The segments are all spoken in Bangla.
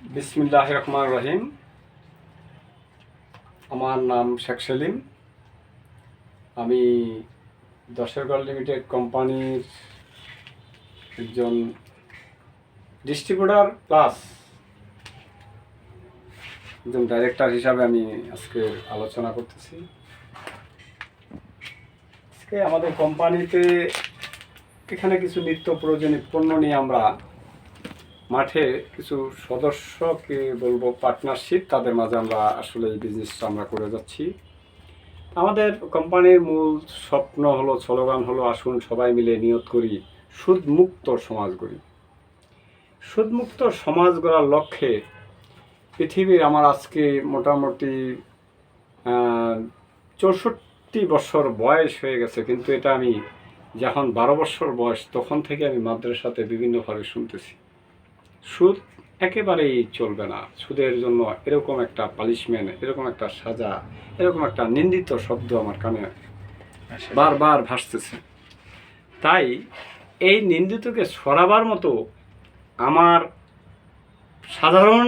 বিসমিল্লাহির রহমানির রহিম। আমার নাম শেখ সেলিম। আমি দশেরগড় লিমিটেড কোম্পানির একজন ডিস্ট্রিবিউটর প্লাস একজন ডাইরেক্টর হিসাবে আমি আজকে আলোচনা করতেছি। আজকে আমাদের কোম্পানিতে এখানে কিছু নিত্য প্রয়োজনীয় পণ্য নিয়ে আমরা মাঠে কিছু সদস্যকে বলবো পার্টনারশিপ, তাদের মাঝে আমরা আসলে এই বিজনেসটা আমরা করে যাচ্ছি। আমাদের কোম্পানির মূল স্বপ্ন হলো, স্লোগান হলো, আসুন সবাই মিলে নিয়ত করি সুদমুক্ত সমাজ গড়ি। সুদমুক্ত সমাজ গড়ার লক্ষ্যে পৃথিবীর আমার আজকে মোটামুটি 64 বছর বয়স হয়ে গেছে, কিন্তু এটা আমি যখন 12 বছর বয়স তখন থেকে আমি মাদ্রাসাতে বিভিন্নভাবে শুনতেছি সুদ একেবারেই চলবে না, সুদের জন্য এরকম একটা পানিশমেন্ট, এরকম একটা সাজা, এরকম একটা নিন্দিত শব্দ আমার কানে বারবার ভাসতেছে। তাই এই নিন্দিতকে সরাবার মতো আমার সাধারণ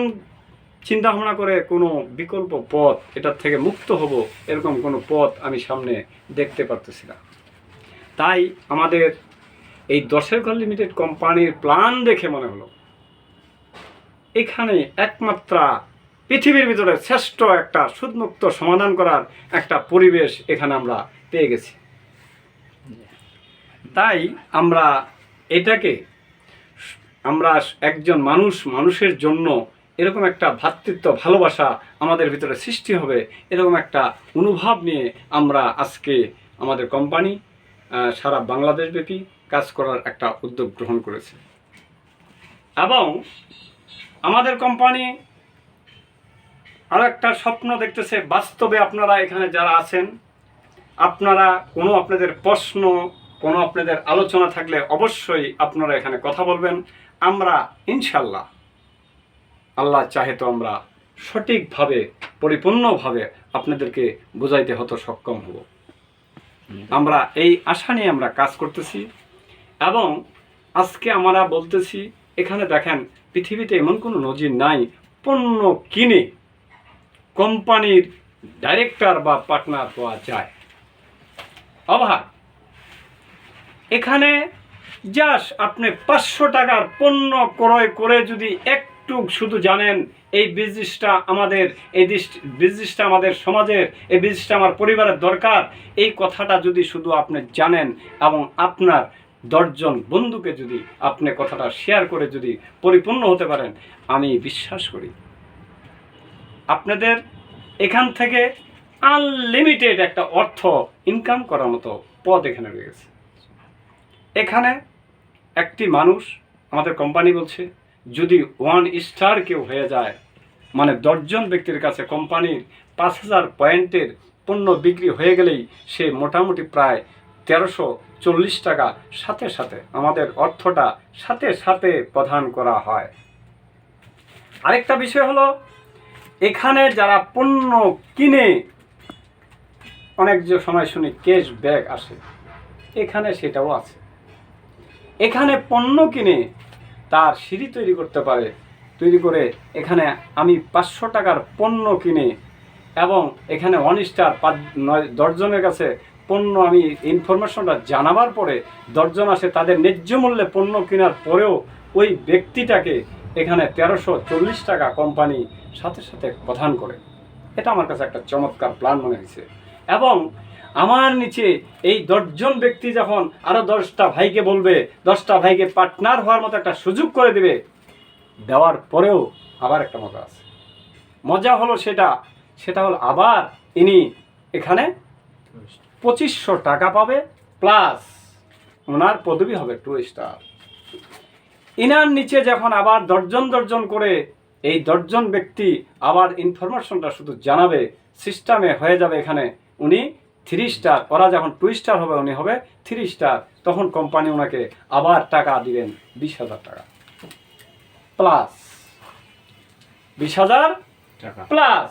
চিন্তা ভাবনা করে কোনো বিকল্প পথ, এটার থেকে মুক্ত হব এরকম কোনো পথ আমি সামনে দেখতে পারতেছি না। তাই আমাদের এই দশেরগড় লিমিটেড কোম্পানির প্ল্যান দেখে মনে হলো এখানে একমাত্র পৃথিবীর ভিতরে শ্রেষ্ঠ একটা সুদমুক্ত সমাধান করার একটা পরিবেশ এখানে আমরা পেয়ে গেছি। তাই আমরা এটাকে একজন মানুষের জন্য এরকম একটা ভ্রাতৃত্ব ভালোবাসা আমাদের ভিতরে সৃষ্টি হবে, এরকম একটা অনুভব নিয়ে আমরা আজকে আমাদের কোম্পানি সারা বাংলাদেশব্যাপী কাজ করার একটা উদ্যোগ গ্রহণ করেছে। এবং আমাদের কোম্পানি আরও একটা স্বপ্ন দেখতেছে বাস্তবে। আপনারা এখানে যারা আছেন, আপনারা আপনাদের প্রশ্ন, আপনাদের আলোচনা থাকলে অবশ্যই আপনারা এখানে কথা বলবেন। আমরা ইনশাল্লাহ, আল্লাহ চাহে তো আমরা সঠিকভাবে পরিপূর্ণভাবে আপনাদেরকে বুঝাইতে হতো সক্ষম হব। আমরা এই আশা নিয়ে আমরা কাজ করতেছি। এবং আজকে আমরা বলতেছি, এখানে দেখেন পৃথিবীতে এমন কোনো নজির নাই পণ্য কিনে কোম্পানির ডাইরেক্টর বা পার্টনার হওয়া যায়। অভাব এখানে জাস্ট আপনি 500 টাকার পণ্য ক্রয় করে যদি একটু শুধু জানেন এই বিজনেসটা আমাদের, এই বিজনেসটা আমাদের সমাজের, এই বিজনেসটা আমার পরিবারের দরকার, এই কথাটা যদি শুধু আপনি জানেন এবং আপনার 10 জন বন্ধুকে যদি আপনি কথাটা শেয়ার করে যদি পরিপূর্ণ হতে পারেন, আমি বিশ্বাস করি আপনাদের এখান থেকে আনলিমিটেড একটা অর্থ ইনকাম করার মতো পথ এখানে রয়েছে। এখানে একটি মানুষ, আমাদের কোম্পানি বলছে, যদি 1 স্টার কেউ হয়ে যায়, মানে 10 জন ব্যক্তির কাছে কোম্পানির 5000 পয়েন্টের পণ্য বিক্রি হয়ে গেলেই সে মোটামুটি প্রায় 1340 টাকা সাথে সাথে আমাদের অর্থটা সাথে সাথে প্রদান করা হয়। আরেকটা বিষয় হলো, এখানে যারা পণ্য কিনে, অনেক যে সময় শুনি ক্যাশব্যাক আসে, এখানে সেটাও আছে। এখানে পণ্য কিনে তার সিঁড়ি তৈরি করতে পারে, তৈরি করে এখানে আমি 500 টাকার পণ্য কিনে এবং এখানে 1 স্টার 10 জনের কাছে পণ্য আমি ইনফরমেশনটা জানাবার পরে 10 জন আসে, তাদের ন্যায্য মূল্যে পণ্য কেনার পরেও ওই ব্যক্তিটাকে এখানে 1340 টাকা কোম্পানি সাথে সাথে প্রদান করে। এটা আমার কাছে একটা চমৎকার প্ল্যান মনে হয়েছে। এবং আমার নিচে এই 10 জন ব্যক্তি যখন আরও 10টা ভাইকে বলবে, 10টা ভাইকে পার্টনার হওয়ার মতো একটা সুযোগ করে দেবে, দেওয়ার পরেও আবার একটা মজা আছে। মজা হলো সেটা হলো আবার ইনি এখানে 2500 টাকা পাবে, প্লাস ওনার পদবি হবে 2 স্টার। ইনার নিচে যখন আবার 10 জন করে এই 10 জন ব্যক্তি আবার ইনফরমেশনটা শুধু জানাবে, সিস্টেমে হয়ে যাবে এখানে উনি 3 স্টার। ওরা যখন 2 স্টার হবে, উনি হবে 3 স্টার। তখন কোম্পানি ওনাকে আবার টাকা দিবেন 20,000 টাকা প্লাস 20,000 টাকা প্লাস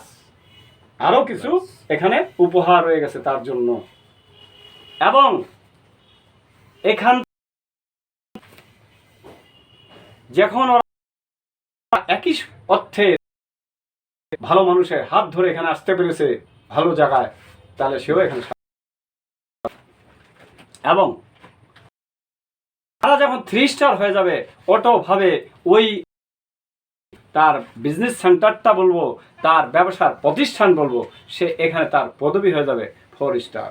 আরও কিছু এখানে উপহার রয়ে গেছে তার জন্য। এবং এখান যখন একই অর্থে ভালো মানুষের হাত ধরে এখানে আসতে পেরেছে ভালো জায়গায়, তাহলে সেও এখানে। এবং তারা যখন 3 স্টার হয়ে যাবে, অটো ভাবে ওই তার বিজনেস সেন্টারটা বলবো, তার ব্যবসার প্রতিষ্ঠান বলবো, সে এখানে তার পদবি হয়ে যাবে 4 স্টার।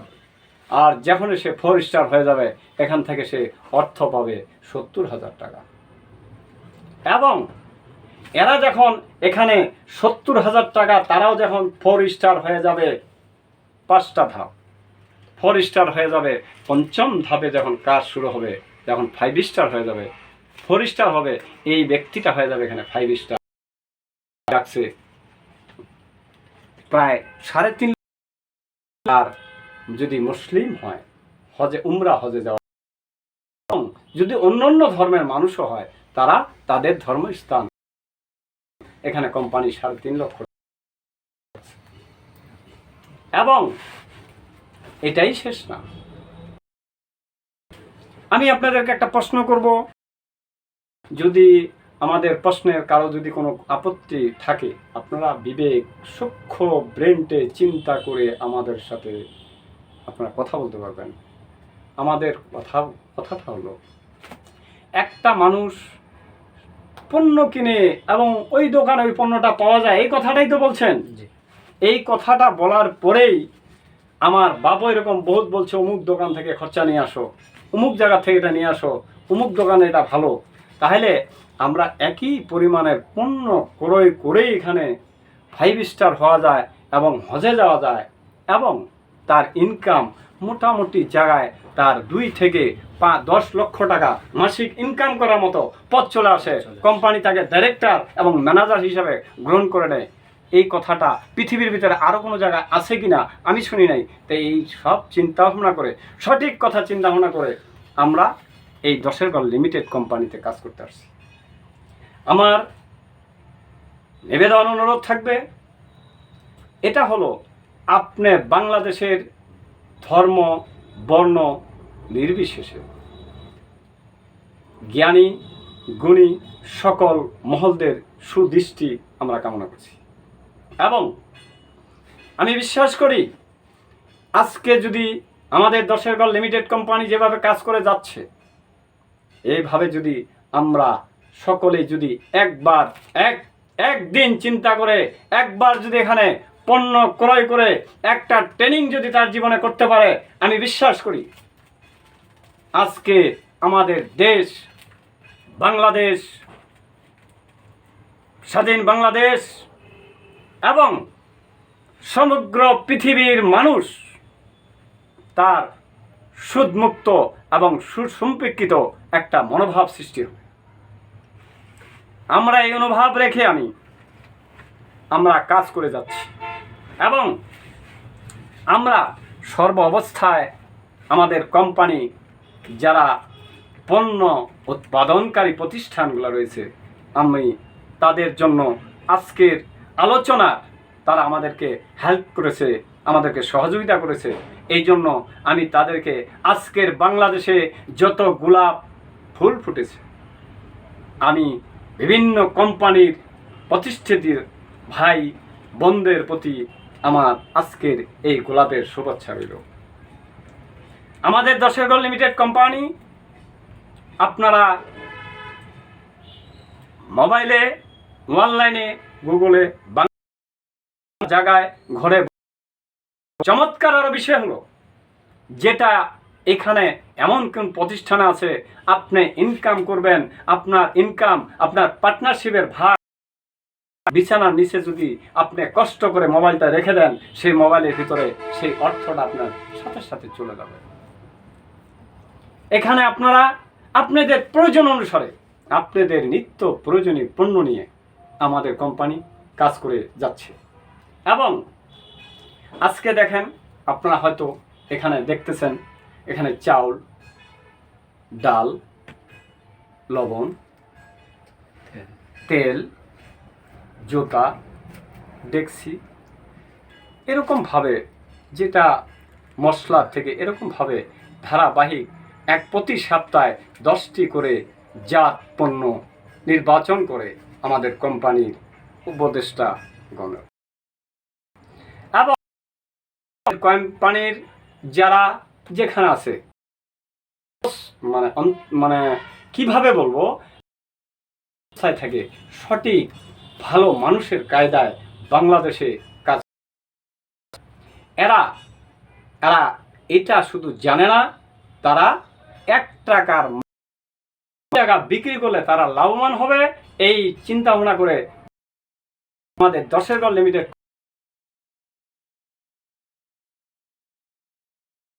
আর যখন সে 4 স্টার হয়ে যাবে, এখান থেকে সে অর্থ পাবে 70,000 টাকা। এবং এরা যখন এখানে 70,000 টাকা, তারাও যখন 4 স্টার হয়ে যাবে, 5টা ধাপ 4 স্টার হয়ে যাবে, 5ম ধাপে যখন কাজ শুরু হবে, যখন 5 স্টার হয়ে যাবে, 4 স্টার হবে, এই ব্যক্তিটা হয়ে যাবে এখানে 5 স্টার। রাখছে প্রায় 3.5 আর যদি মুসলিম হয়, হজে উমরা হজে যাওয়া, এবং যদি অন্যান্য ধর্মের মানুষও হয়, তারা তাদের ধর্মস্থান এখানে কোম্পানি 3.5 লক্ষ। এবং এটাই শেষ না, আমি আপনাদেরকে একটা প্রশ্ন করব, যদি আমাদের প্রশ্নের কারো যদি কোনো আপত্তি থাকে, আপনারা বিবেক সূক্ষ্ম ব্রেনটে চিন্তা করে আমাদের সাথে আপনারা কথা বলতে পারবেন। আমাদের কথাটা হলো, একটা মানুষ পণ্য কিনে এবং ওই দোকানে ওই পণ্যটা পাওয়া যায়, এই কথাটাই তো বলছেন। এই কথাটা বলার পরেই আমার বাবা এরকম বহুত বলছে, অমুক দোকান থেকে খরচা নিয়ে আসো, অমুক জায়গা থেকে এটা নিয়ে আসো, অমুক দোকানে এটা ভালো। তাহলে আমরা একই পরিমাণের পণ্য ক্রয় করেই এখানে 5 স্টার হওয়া যায় এবং হজে যাওয়া যায়, এবং তার ইনকাম মোটামুটি জায়গায় তার 2 থেকে 10 লক্ষ টাকা মাসিক ইনকাম করার মতো পথ চলে আসে। কোম্পানি তাকে ডাইরেক্টর এবং ম্যানেজার হিসাবে গ্রহণ করে নেয়। এই কথাটা পৃথিবীর ভিতরে আরও কোনো জায়গায় আছে কি না আমি শুনি নাই। তাই এই সব চিন্তাভাবনা করে, সঠিক কথা চিন্তাভাবনা করে আমরা এই 10 ঘর লিমিটেড কোম্পানিতে কাজ করতে আসছি। আমার নিবেদন অনুরোধ থাকবে, এটা হলো আপনি বাংলাদেশের ধর্ম বর্ণ নির্বিশেষে জ্ঞানী গুণী সকল মহলদের সুদৃষ্টি আমরা কামনা করছি। এবং আমি বিশ্বাস করি, আজকে যদি আমাদের 10 ঘর লিমিটেড কোম্পানি যেভাবে কাজ করে যাচ্ছে, এইভাবে যদি আমরা সকলে যদি একদিন চিন্তা করে, একবার যদি এখানে পণ্য ক্রয় করে একটা ট্রেনিং যদি তার জীবনে করতে পারে, আমি বিশ্বাস করি আজকে আমাদের দেশ বাংলাদেশ, স্বাধীন বাংলাদেশ এবং সমগ্র পৃথিবীর মানুষ তার সুদমুক্ত এবং সুসম্পর্কিত একটা মনোভাব সৃষ্টি হবে। আমরা এই অনুভব রেখে আমরা কাজ করে যাচ্ছি, এবং আমরা সর্ব অবস্থায় আমাদের কোম্পানি যারা পণ্য উৎপাদনকারী প্রতিষ্ঠানগুলো রয়েছে, আমি তাদের জন্য আজকের আলোচনা তারা আমাদেরকে হেল্প করেছে, আমাদেরকে সহযোগিতা করেছে। এই জন্য আমি তাদেরকে আজকের বাংলাদেশে যত গোলাপ ফুল ফুটেছে, আমি বিভিন্ন কোম্পানির প্রতিষ্ঠিত ভাই বোনদের প্রতি আমার আজকের এই গোলাপের শুভেচ্ছা রইল। আমাদের 10 ঘর লিমিটেড কোম্পানি আপনারা মোবাইলে, অনলাইনে, গুগলে, জায়গায় ঘরে, চমৎকার আরো বিষয় হলো যেটা এখানে এমন কোন প্রতিষ্ঠানে আছে, আপনি ইনকাম করবেন, আপনার ইনকাম আপনার পার্টনারশিপের ভাগ বিছানার নিচে যদি আপনি কষ্ট করে মোবাইলটা রেখে দেন, সেই মোবাইলের ভিতরে সেই অর্থটা আপনার সাথে সাথে চলে যাবে। এখানে আপনারা আপনাদের প্রয়োজন অনুসারে আপনাদের নিত্য প্রয়োজনীয় পণ্য নিয়ে আমাদের কোম্পানি কাজ করে যাচ্ছে। এবং আজকে দেখেন, আপনারা হয়তো এখানে দেখতেছেন, এখানে চাউল, ডাল, লবণ, তেল, জুতা, ডেক্সি, এরকমভাবে যেটা মশলা থেকে এরকমভাবে ধারাবাহিক প্রতি সপ্তাহে 10টি করে জাত পণ্য নির্বাচন করে আমাদের কোম্পানির উপদেষ্টা গণ এবং কোম্পানির যারা যেখানে আছে মানে মানে কিভাবে বলবো থাকে সঠিক ভালো মানুষের কায়দায় বাংলাদেশে কাজ এরা এরা এটা শুধু জানে না, তারা 1 টাকা বিক্রি করলে তারা লাভবান হবে এই চিন্তা ভাবনা করে আমাদের 10 লিমিটেড